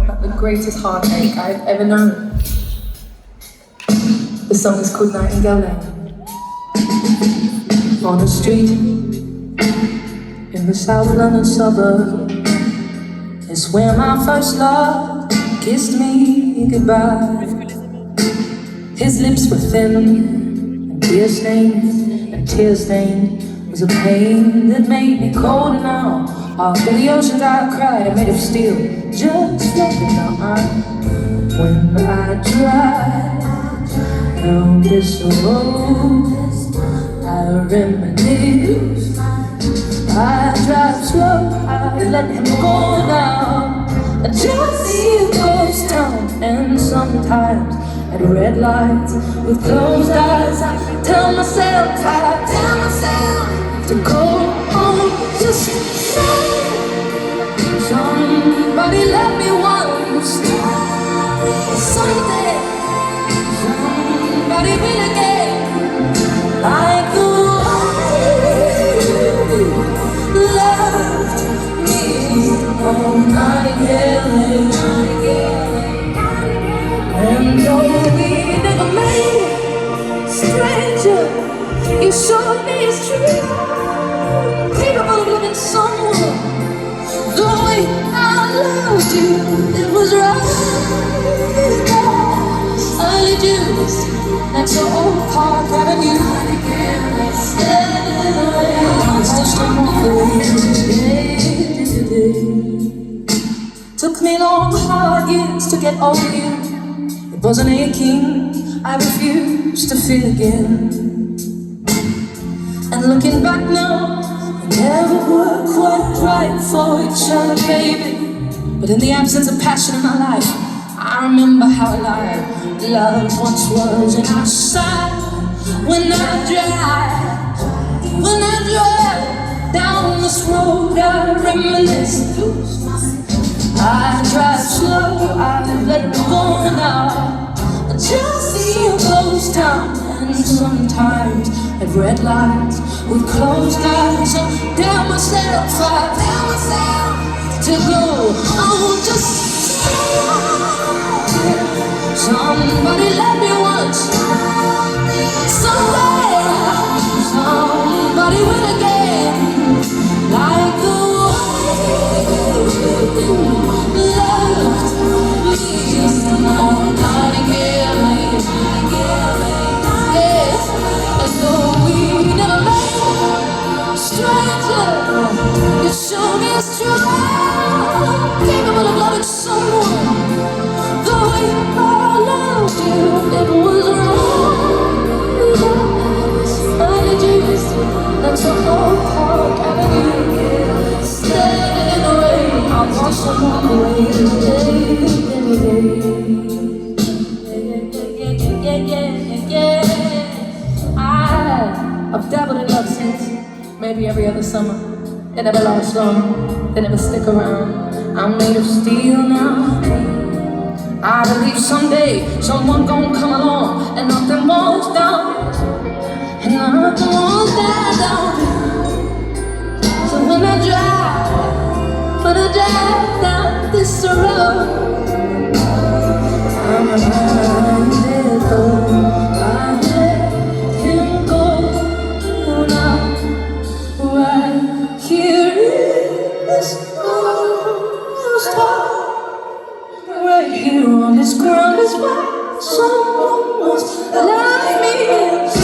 about the greatest heartache I've ever known. The song is called Nightingale Lane. On a street in the South London suburb is where my first love kissed me goodbye. His lips were thin and tear-stained was a pain that made me colder now. After the oceans I cried, I made of steel, just floating down. When I drive down this road, I reminisce. I drive slow, I let him go now. I just see a ghost town, and sometimes at red lights with closed eyes I tell myself to go on. Just say somebody love me once, someday somebody will again, like the one loved me on Nightingale Lane. And though we never made stranger, you showed me it's true, capable of loving someone the way I loved you. It was right. Early Jews next to Old Park Avenue. Took me long, hard years to get over you. It wasn't aching, I refused to feel again. And looking back now, we never were quite right for each other, baby. But in the absence of passion in my life, I remember how alive love once was. And I sigh when I drive down this road, I reminisce. I drive slow, I let it go now. I just see a ghost town, and sometimes at red lights with closed eyes, I tell myself to go. Oh, just somebody let me once, someday somebody will again, like the one loved me on Nightingale Lane. Yes, as though we never met, stranger, you showed me it's true, capable of loving someone the way I loved you. It was wrong. I need you, that's a whole Park Avenue. Standing in the rain, I'll wash someone away. I've dabbled in love since maybe every other summer. They never last long, they never stick around. I'm made of steel now. I believe someday someone gon' come along and knock them walls down, and knock them walls down. So when I drive down this road, I'm reminded of I let him go now. Right here in this ghost town, right here on this ground is where someone was like me.